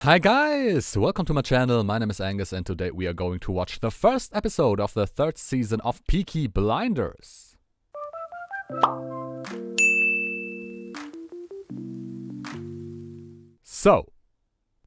Hi guys! Welcome to my channel, my name is Angus and today we are going to watch the first episode of the third season of Peaky Blinders. So,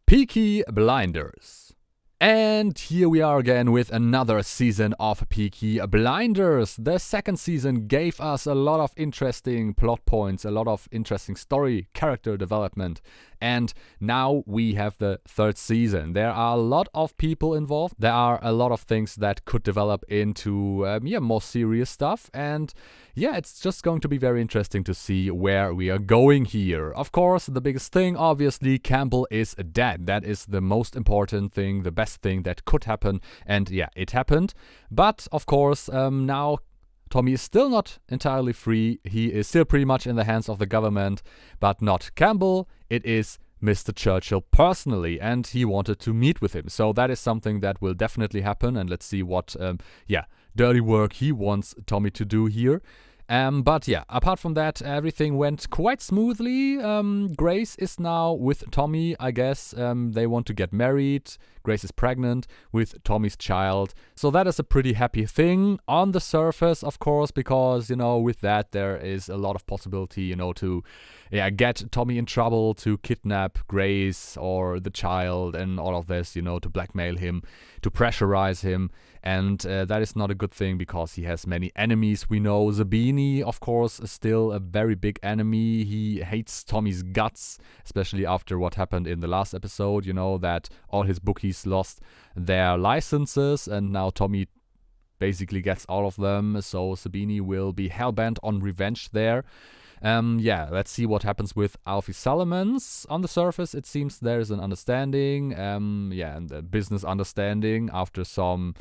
Peaky Blinders. And here we are again with another season of Peaky Blinders. The second season gave us a lot of interesting plot points, a lot of interesting story, character development. And now we have the third season. There are a lot of people involved. There are a lot of things that could develop into more serious stuff. And yeah, it's just going to be very interesting to see where we are going here. Of course, the biggest thing, obviously, Campbell is dead. That is the most important thing, the best thing that could happen. And yeah, it happened. But of course, now Tommy is still not entirely free. He is still pretty much in the hands of the government, but not Campbell. It is Mr. Churchill personally, and he wanted to meet with him. So that is something that will definitely happen, and let's see what, dirty work he wants Tommy to do here. But yeah, apart from that, everything went quite smoothly. Grace is now with Tommy, I guess. They want to get married. Grace is pregnant with Tommy's child. So that is a pretty happy thing on the surface, of course, because, with that there is a lot of possibility, to get Tommy in trouble, to kidnap Grace or the child and all of this, to blackmail him, to pressurize him. And that is not a good thing because he has many enemies. We know Zabini, of course, is still a very big enemy. He hates Tommy's guts, especially after what happened in the last episode, that all his bookies lost their licenses and now Tommy basically gets all of them. So Zabini will be hellbent on revenge there. Let's see what happens with Alfie Solomons. On the surface, it seems there is an understanding, and a business understanding after some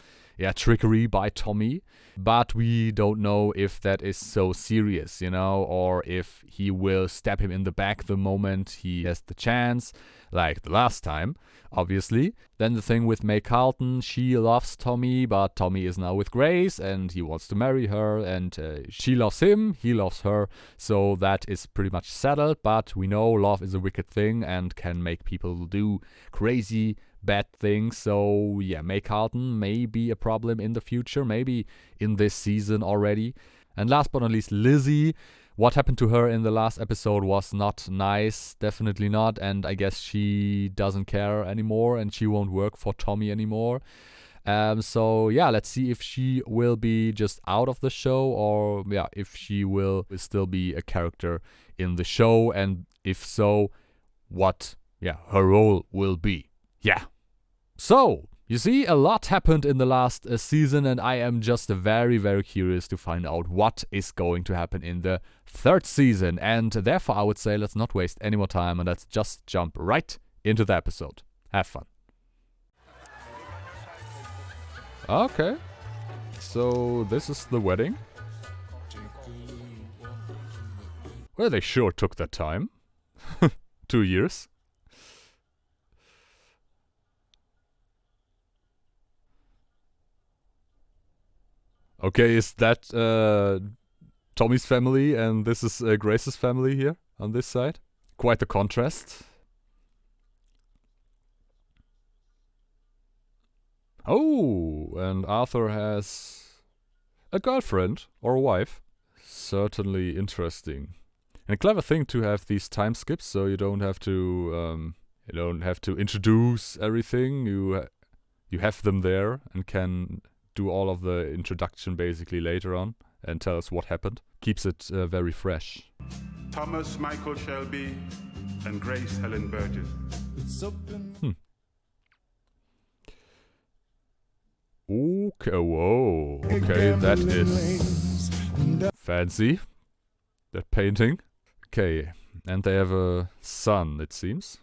trickery by Tommy. But we don't know if that is so serious, or if he will stab him in the back the moment he has the chance, like the last time, obviously. Then the thing with May Carlton, she loves Tommy, but Tommy is now with Grace and he wants to marry her, and she loves him, he loves her, so that is pretty much settled. But we know love is a wicked thing and can make people do crazy bad things. So yeah, May Carlton may be a problem in the future, maybe in this season already. And last but not least, Lizzie. What happened to her in the last episode was not nice, definitely not, and I guess she doesn't care anymore and she won't work for Tommy anymore. Let's see if she will be just out of the show, or if she will still be a character in the show, and if so, what her role will be. So, you see, a lot happened in the last season, and I am just very, very curious to find out what is going to happen in the third season. And therefore, I would say let's not waste any more time and let's just jump right into the episode. Have fun. Okay, so this is the wedding. Well, they sure took their time. 2 years. Okay, is that Tommy's family and this is Grace's family here on this side? Quite the contrast. Oh, and Arthur has a girlfriend or a wife. Certainly interesting. And a clever thing to have these time skips, so you don't have to introduce everything. You have them there and can do all of the introduction basically later on and tell us what happened. Keeps it very fresh. Thomas Michael Shelby and Grace Helen Burgess. Okay, whoa. Okay, that is fancy. That painting. Okay, and they have a son, it seems.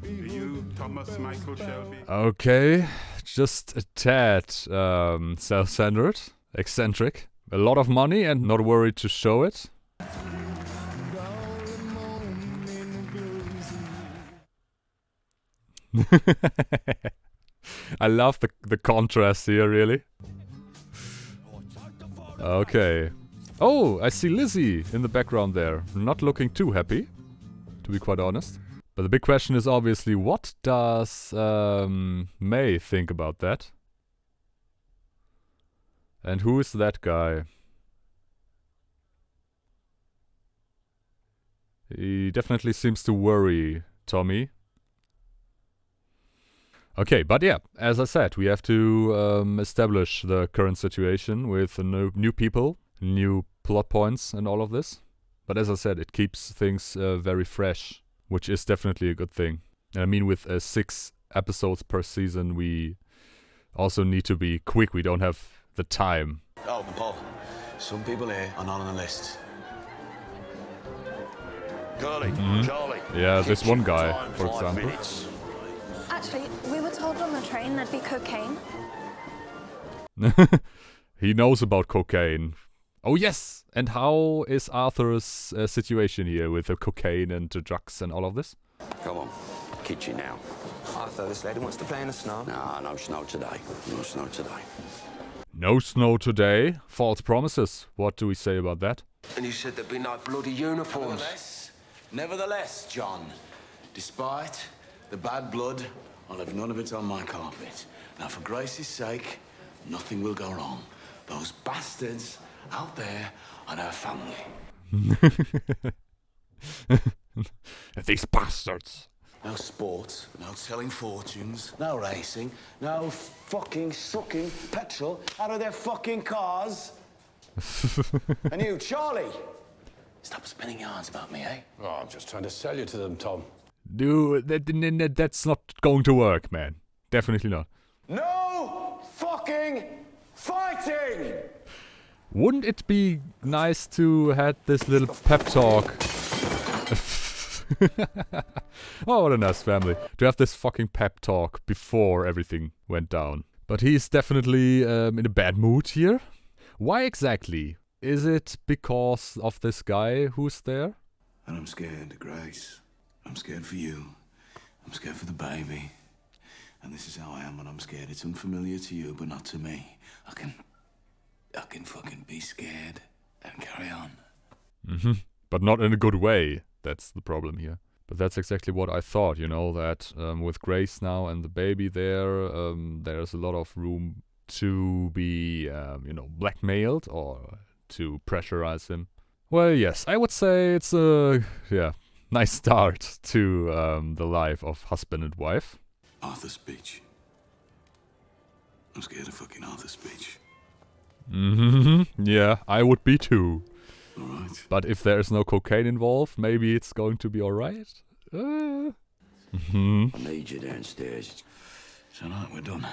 You, Thomas Michael Shelby. Okay, just a tad self-centered, eccentric. A lot of money and not worried to show it. I love the contrast here, really. Okay. Oh, I see Lizzie in the background there. Not looking too happy, to be quite honest. But the big question is obviously, what does May think about that? And who is that guy? He definitely seems to worry Tommy. Okay, but yeah, as I said, we have to establish the current situation with new people, new plot points and all of this. But as I said, it keeps things very fresh, which is definitely a good thing. And I mean, with 6 episodes per season, we also need to be quick. We don't have the time. Oh, Paul, some people here are not on the list. Curly, Charlie. Yeah, this one guy, for example. Actually, we were told on the train there'd be cocaine. He knows about cocaine. Oh yes! And how is Arthur's situation here with the cocaine and the drugs and all of this? Come on, kitchen now. Arthur, this lady wants to play in the snow. Nah, no snow today. No snow today. No snow today. False promises. What do we say about that? And you said there'd be no bloody uniforms. Nevertheless, John, despite the bad blood, I'll have none of it on my carpet. Now, for Grace's sake, nothing will go wrong. Those bastards out there and her family. These bastards. No sport, no telling fortunes, no racing, no fucking sucking petrol out of their fucking cars. And you, Charlie, stop spinning yarns about me, eh? Oh, I'm just trying to sell you to them, Tom. Dude, that's not going to work, man. Definitely not. No fucking fighting! Wouldn't it be nice to have this little pep talk? Oh, what a nice family. To have this fucking pep talk before everything went down. But he's definitely in a bad mood here. Why exactly? Is it because of this guy who's there? And I'm scared, Grace. I'm scared for you. I'm scared for the baby. And this is how I am when I'm scared. It's unfamiliar to you, but not to me. I can fucking be scared and carry on. But not in a good way. That's the problem here. But that's exactly what I thought, you know, that with Grace now and the baby there, there's a lot of room to be, blackmailed or to pressurize him. Well, yes, I would say it's a, nice start to the life of husband and wife. Arthur's speech. I'm scared of fucking Arthur's speech. Yeah, I would be too. All right. But if there is no cocaine involved, maybe it's going to be alright. I need you downstairs. So now we're done.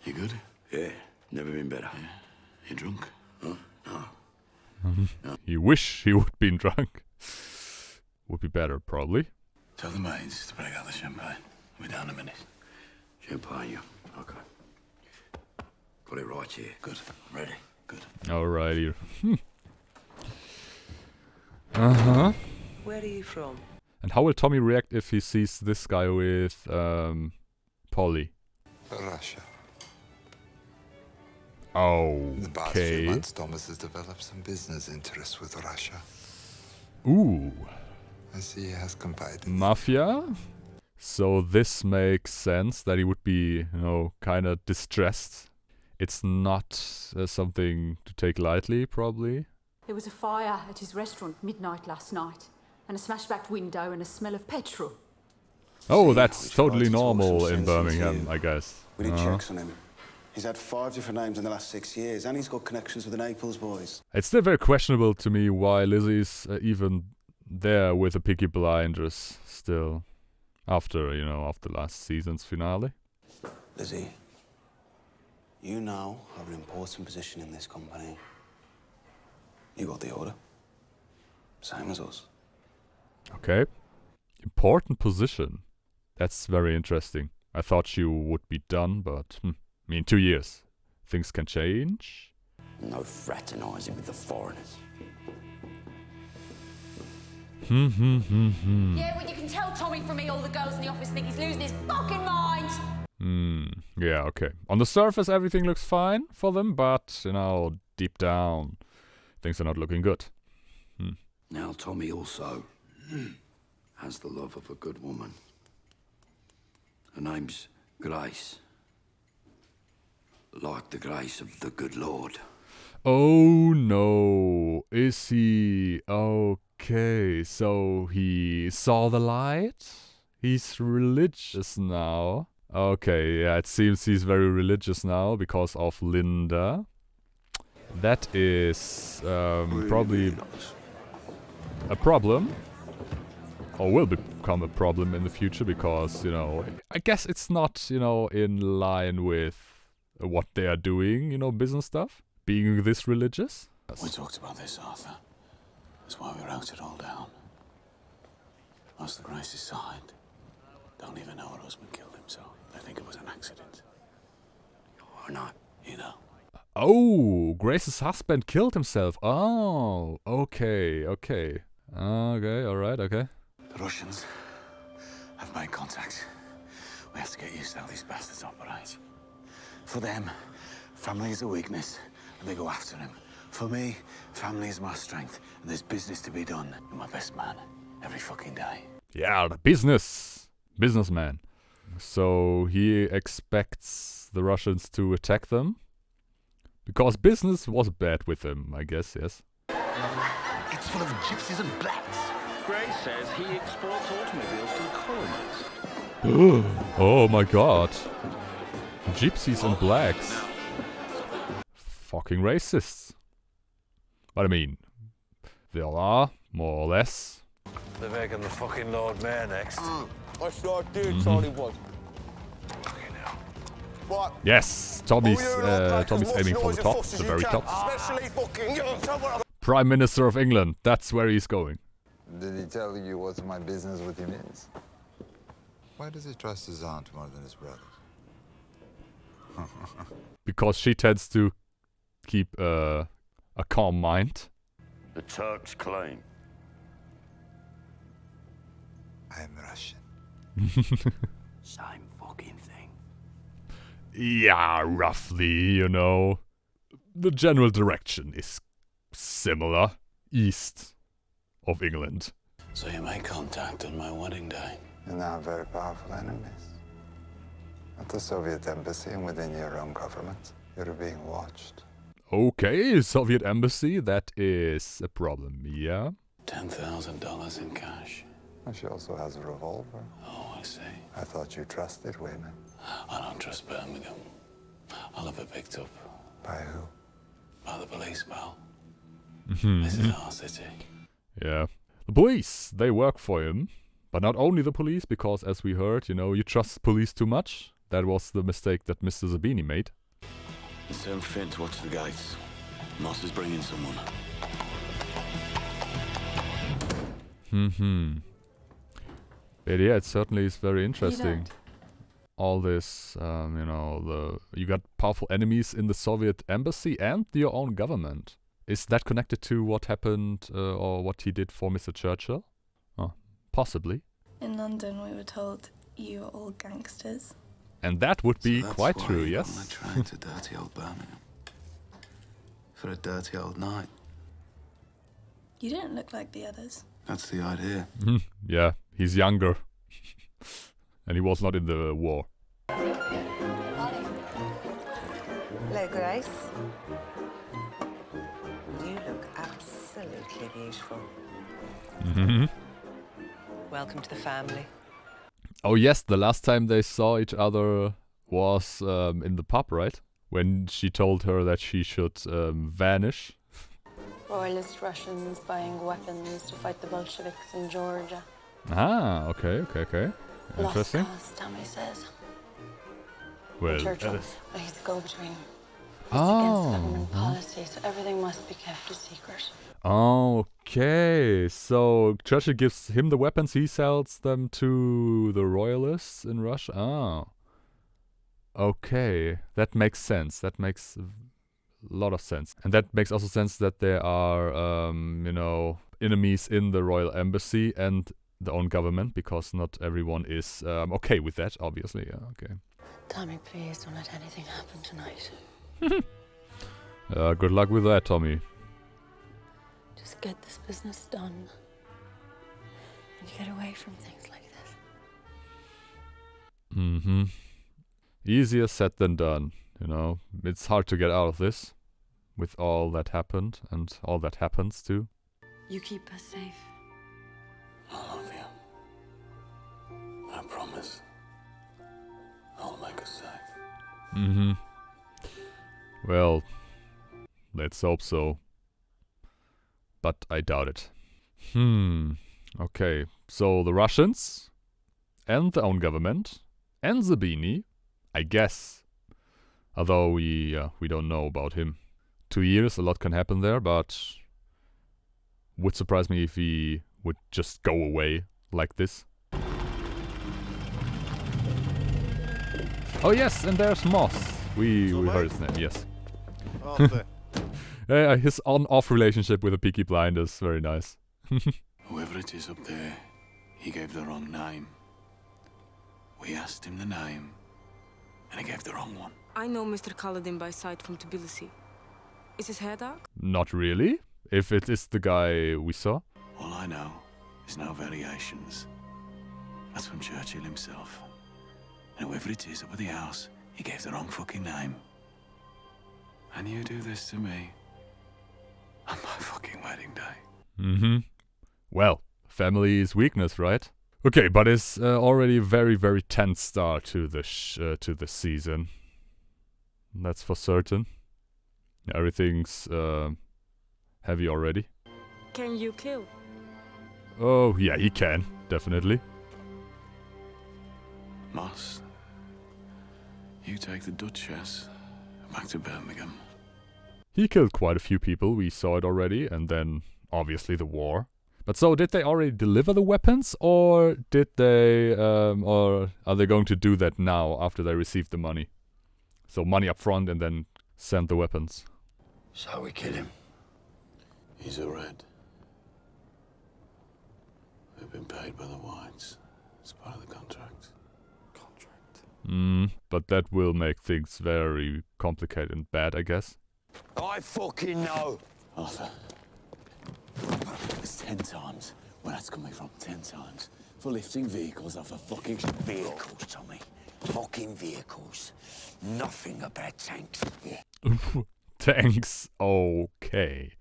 You good? Yeah, never been better. Yeah. You drunk? Huh? No. You wish he would been drunk. Would be better, probably. Tell the maids to break out the champagne. We'll be down in a minute. Champagne, yeah. Okay. Got it right here. Good. I'm ready. Good. Alrighty. Where are you from? And how will Tommy react if he sees this guy with Polly? Russia. Okay. The past few months, Thomas has developed some business interests with Russia. Ooh. I see he has confided. Mafia? So this makes sense that he would be, kind of distressed. It's not something to take lightly, probably. There was a fire at his restaurant midnight last night, and a smashed-back window and a smell of petrol. Oh, that's totally normal in Birmingham, I guess. We did checks on him. He's had 5 different names in the last 6 years, and he's got connections with the Naples boys. It's still very questionable to me why Lizzie's even there with the Peaky Blinders still. After last season's finale. Lizzie, you now have an important position in this company. You got the order. Same as us. Okay. Important position. That's very interesting. I thought you would be done, but 2 years. Things can change. No fraternising with the foreigners. Yeah, well, you can tell Tommy from me all the girls in the office think he's losing his fucking mind. Yeah, okay. On the surface, everything looks fine for them, but, deep down, things are not looking good. Now, Tommy also has the love of a good woman. Her name's Grace. Like the grace of the good Lord. Oh no. Is he... Okay, so he saw the light? He's religious now. Okay, yeah, it seems he's very religious now because of Linda. That is probably a problem. Or will become a problem in the future because, you know, I guess it's not, you know, in line with what they are doing, you know, business stuff. Being this religious. We talked about this, Arthur. That's why we wrote it all down. Most of the Grace's side don't even know her husband killed him, so they think it was an accident. Or not, you know. Oh, Grace's husband killed himself. Oh, okay, okay. Okay, alright, okay. The Russians have made contact. We have to get used to how these bastards operate. For them, family is a weakness, and they go after him. For me, family is my strength, and there's business to be done. You're my best man, every fucking day. Yeah, the businessman. So he expects the Russians to attack them? Because business was bad with him, I guess, yes. It's full of gypsies and blacks. Grace says he exports automobiles to the colonies. Oh my god. Gypsies and blacks. Fucking racists. But I mean, they all are, more or less. They're making the fucking Lord Mayor next. I sure did, Tony was. What? Yes, Tommy's aiming for the top, the very top. Prime Minister of England, that's where he's going. Did he tell you what's my business with him is? Why does he trust his aunt more than his brothers? Because she tends to keep a calm mind. The Turks claim. I am Russian. Same fucking thing. Yeah, roughly, you know. The general direction is similar. East of England. So you made contact on my wedding day. You're now very powerful enemies. At the Soviet embassy and within your own government, you're being watched. Okay, Soviet embassy, that is a problem, yeah? $10,000 in cash. And she also has a revolver. Oh, I see. I thought you trusted women. I don't trust Birmingham. I'll have it picked up. By who? By the police, pal. This is our city. Yeah. The police, they work for him. But not only the police, because as we heard, you know, you trust police too much. That was the mistake that Mr. Zabini made. Send Finn to watch the gates. Moss is bringing someone. But yeah, it certainly is very interesting. All this, you know, you got powerful enemies in the Soviet embassy and your own government. Is that connected to what happened or what he did for Mr. Churchill? Oh, possibly. In London, we were told you are all gangsters. And that would be quite true, yes? On the train to dirty old Birmingham. For a dirty old night. You don't look like the others. That's the idea. Yeah, he's younger. And he was not in the war. Hello, Grace. You look absolutely beautiful. Welcome to the family. Oh yes, the last time they saw each other was in the pub, right? When she told her that she should vanish. Royalist Russians buying weapons to fight the Bolsheviks in Georgia. Ah, okay. Interesting. Lost cause, Tommy says. Well, Churchill, but he's the go-between. It's Oh. against government policy, so everything must be kept a secret. Okay, so Churchill gives him the weapons, he sells them to the royalists in Russia. Oh. Okay, that makes sense. That makes a lot of sense. And that makes also sense that there are, you know, enemies in the royal embassy and the own government, because not everyone is okay with that, obviously. Yeah, okay. Tommy, please don't let anything happen tonight. Good luck with that, Tommy. Just get this business done. You get away from things like this. Mm-hmm. Easier said than done, you know. It's hard to get out of this with all that happened and all that happens too. You keep us safe. I love you. I promise. I'll make us safe. Mm-hmm. Well, let's hope so. But I doubt it. Okay, so the Russians and the own government and the beanie, I guess. Although we don't know about him. 2 years, a lot can happen there, but would surprise me if he would just go away like this. Oh yes, and there's Moss. We heard his name, yes. His on-off relationship with the Peaky Blinders, very nice. Whoever it is up there, he gave the wrong name. We asked him the name, and he gave the wrong one. I know Mr. Kaladin by sight from Tbilisi. Is his hair dark? Not really, if it is the guy we saw. All I know is no variations. That's from Churchill himself. And whoever it is up at the house, he gave the wrong fucking name. And you do this to me on my fucking wedding day. Mm-hmm. Well, family is weakness, right? Okay, but it's already a very, very tense start to the season. That's for certain. Everything's heavy already. Can you kill? Oh, yeah, he can, definitely. Moss, you take the Duchess back to Birmingham. He killed quite a few people, we saw it already, and then obviously the war. But so, did they already deliver the weapons, or did they, or are they going to do that now after they received the money? So money up front and then send the weapons. So we kill him. He's a red. We've been paid by the whites. It's part of the contract. But that will make things very complicated and bad, I guess. I fucking know. Arthur, it's 10 times where that's coming from. 10 times. For lifting vehicles off a fucking... Vehicles, Tommy. Fucking vehicles. Nothing about tanks. Yeah. Tanks, okay.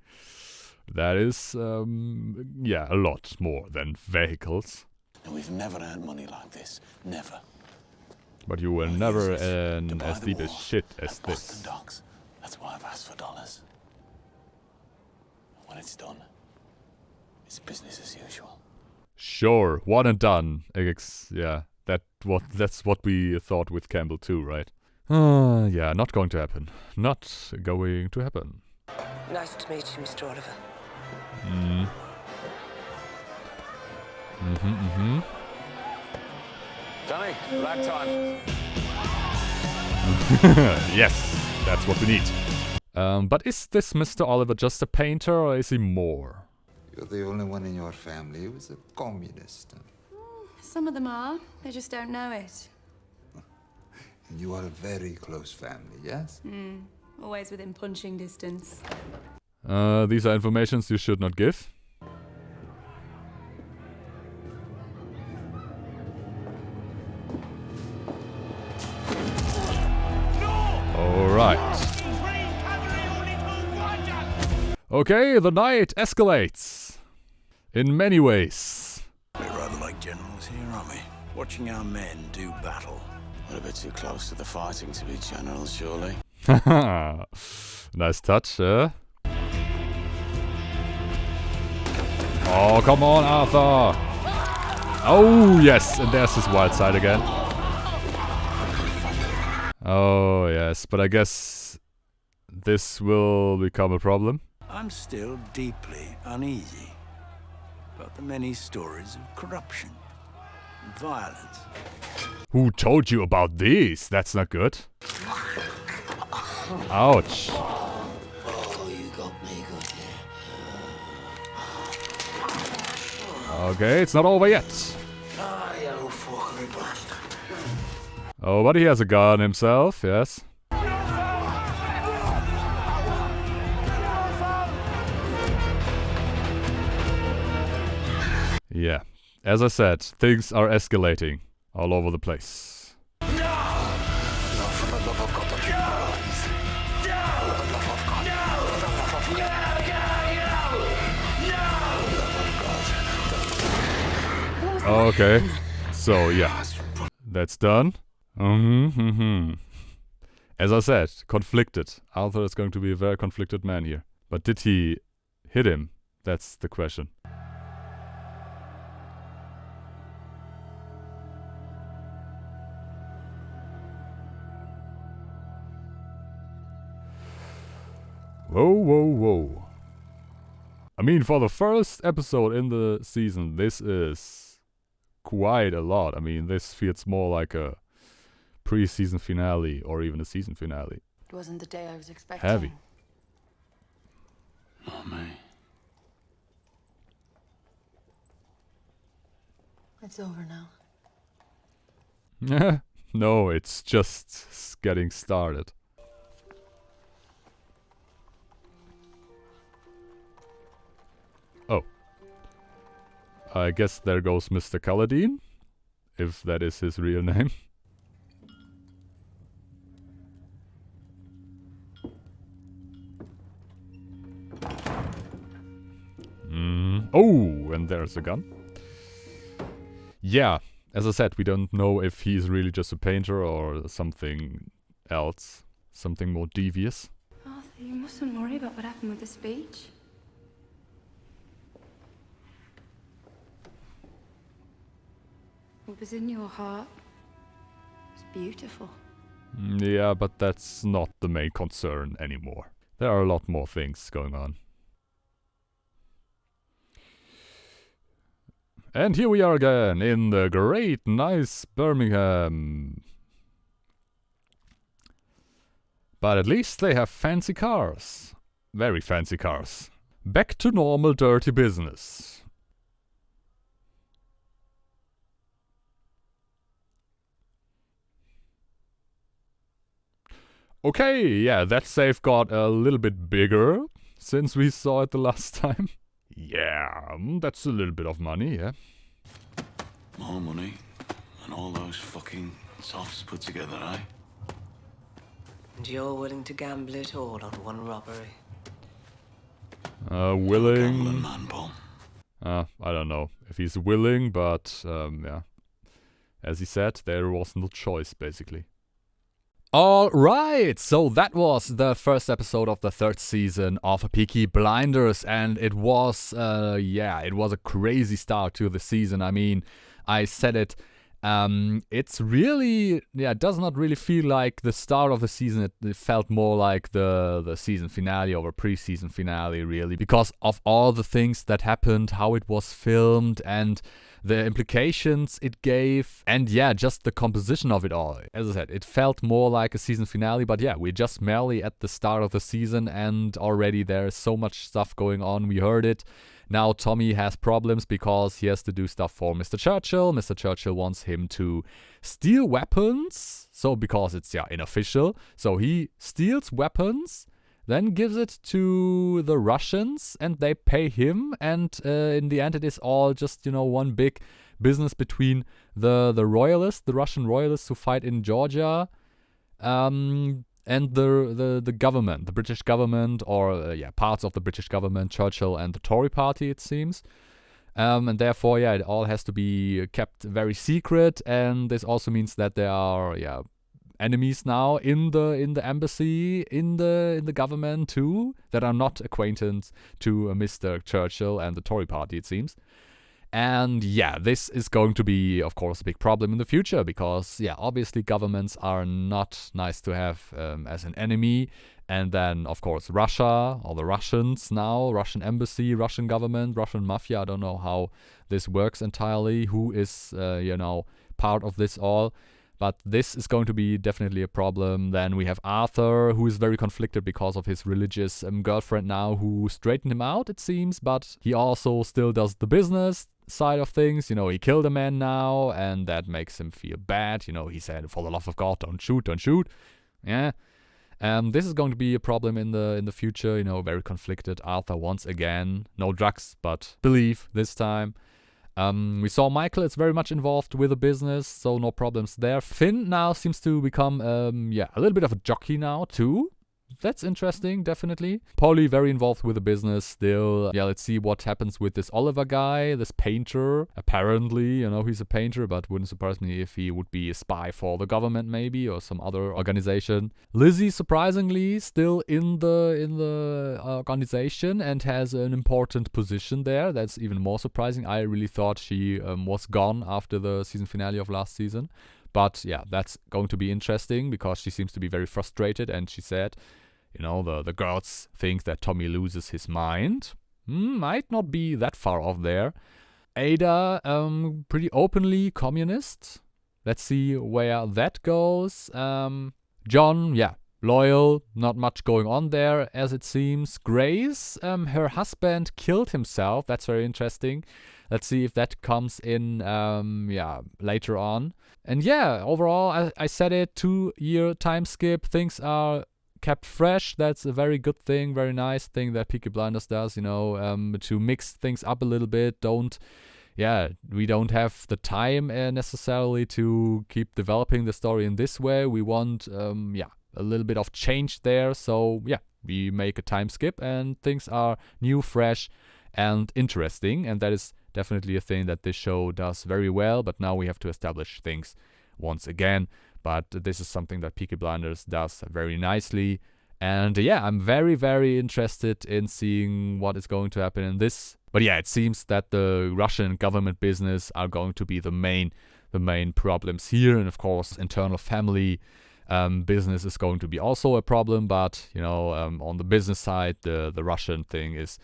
That is, yeah, a lot more than vehicles. And we've never earned money like this. Never. But you will never earn as deep as shit as this. Docks. That's why I've asked for dollars. When it's done, it's business as usual. Sure, one and done. Yeah, that's what we thought with Campbell too, right? Yeah, not going to happen. Not going to happen. Nice to meet you, Mr. Oliver. Johnny, black time. Yes, that's what we need. But is this Mr. Oliver just a painter, or is he more? You're the only one in your family who is a communist. Some of them are. They just don't know it. And you are a very close family, yes? Always within punching distance. These are informations you should not give. Alright. Okay, the night escalates. In many ways. We're rather like generals here, aren't we? Watching our men do battle. We're a bit too close to the fighting to be generals, surely. Nice touch, Oh, come on, Arthur! Oh, yes, and there's his wild side again. Oh, yes, but I guess this will become a problem. I'm still deeply uneasy about the many stories of corruption and violence. Who told you about these? That's not good. Ouch. Oh, you got me good here. Okay, it's not over yet. Ah, you old fuckery bastard. Oh, but he has a gun himself, yes. Yeah. As I said, things are escalating all over the place. No! Not for the love of God that you burns. No! For the love of God. No! For the love of God. No! No! For the love of God. Okay. So, yeah. That's done. As I said, conflicted. Arthur is going to be a very conflicted man here. But did he hit him? That's the question. Whoa, whoa, whoa. I mean, for the first episode in the season, this is quite a lot. I mean, this feels more like a pre-season finale or even a season finale. It wasn't the day I was expecting. Heavy. Not me. It's over now. No, it's just getting started. Oh. I guess there goes Mr. Kaladin, if that is his real name. Oh, and there's a gun. Yeah, as I said, we don't know if he's really just a painter or something else. Something more devious. Arthur, you mustn't worry about what happened with the speech. What was in your heart was beautiful. Yeah, but that's not the main concern anymore. There are a lot more things going on. And here we are again in the great, nice Birmingham. But at least they have fancy cars. Very fancy cars. Back to normal dirty business. Okay, yeah, that safe got a little bit bigger since we saw it the last time. Yeah, that's a little bit of money, yeah. More money and all those fucking softs put together, eh? And you're willing to gamble it all on one robbery? Willing. Gambling man, Paul. I don't know if he's willing, but yeah. As he said, there was no choice, basically. Alright, so that was the first episode of the third season of Peaky Blinders, and it was, it was a crazy start to the season. I mean, I said it, it's really, it does not really feel like the start of the season. It felt more like the season finale or a pre-season finale, really, because of all the things that happened, how it was filmed, and the implications it gave, and yeah, just the composition of it all. As I said, it felt more like a season finale, but yeah, we're just merely at the start of the season, and already there's so much stuff going on. We heard it. Now Tommy has problems because he has to do stuff for Mr. Churchill. Mr. Churchill wants him to steal weapons, so because it's, unofficial. So he steals weapons, then gives it to the Russians, and they pay him, and in the end it is all just, one big business between the royalists, the Russian royalists who fight in Georgia, and the government, the British government, or parts of the British government, Churchill and the Tory party, it seems. And therefore, it all has to be kept very secret, and this also means that there are, enemies now in the embassy, in the government too, that are not acquainted to Mr. Churchill and the Tory party, it seems. And this is going to be, of course, a big problem in the future because, obviously governments are not nice to have as an enemy. And then, of course, Russia, or the Russians now, Russian embassy, Russian government, Russian mafia. I don't know how this works entirely, who is, part of this all. But this is going to be definitely a problem. Then we have Arthur, who is very conflicted because of his religious girlfriend now, who straightened him out, it seems. But he also still does the business side of things. He killed a man now, and that makes him feel bad. He said, for the love of God, don't shoot, don't shoot. Yeah. This is going to be a problem in the future. Very conflicted. Arthur once again, no drugs, but belief this time. We saw Michael is very much involved with the business, so no problems there. Finn now seems to become, a little bit of a jockey now too. That's interesting, definitely. Polly very involved with the business still. Yeah, let's see what happens with this Oliver guy, this painter. Apparently, he's a painter, but wouldn't surprise me if he would be a spy for the government maybe, or some other organization. Lizzie, surprisingly, still in the organization and has an important position there. That's even more surprising. I really thought she was gone after the season finale of last season. But yeah, that's going to be interesting because she seems to be very frustrated, and she said, the girls think that Tommy loses his mind. Might not be that far off there. Ada, pretty openly communist. Let's see where that goes. John, loyal, not much going on there as it seems. Grace, her husband killed himself. That's very interesting. Let's see if that comes in, later on. And overall, I said it, 2-year time skip. Things are kept fresh. That's a very good thing, very nice thing that Peaky Blinders does, to mix things up a little bit. We don't have the time necessarily to keep developing the story in this way. We want, a little bit of change there. So, we make a time skip and things are new, fresh, and interesting. And that is definitely a thing that this show does very well. But now we have to establish things once again. But this is something that Peaky Blinders does very nicely. And I'm very, very interested in seeing what is going to happen in this. But it seems that the Russian government business are going to be the main problems here. And of course, internal family business is going to be also a problem. But, on the business side, the Russian thing is,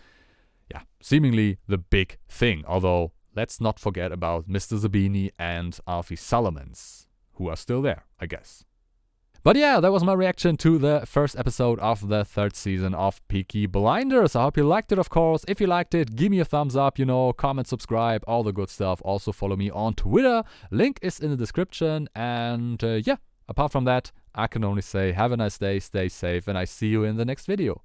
seemingly the big thing. Although, let's not forget about Mr. Zabini and Alfie Solomons, who are still there, I guess. But that was my reaction to the first episode of the 3rd season of Peaky Blinders. I hope you liked it, of course. If you liked it, give me a thumbs up, comment, subscribe, all the good stuff. Also follow me on Twitter. Link is in the description. And apart from that, I can only say have a nice day, stay safe, and I see you in the next video.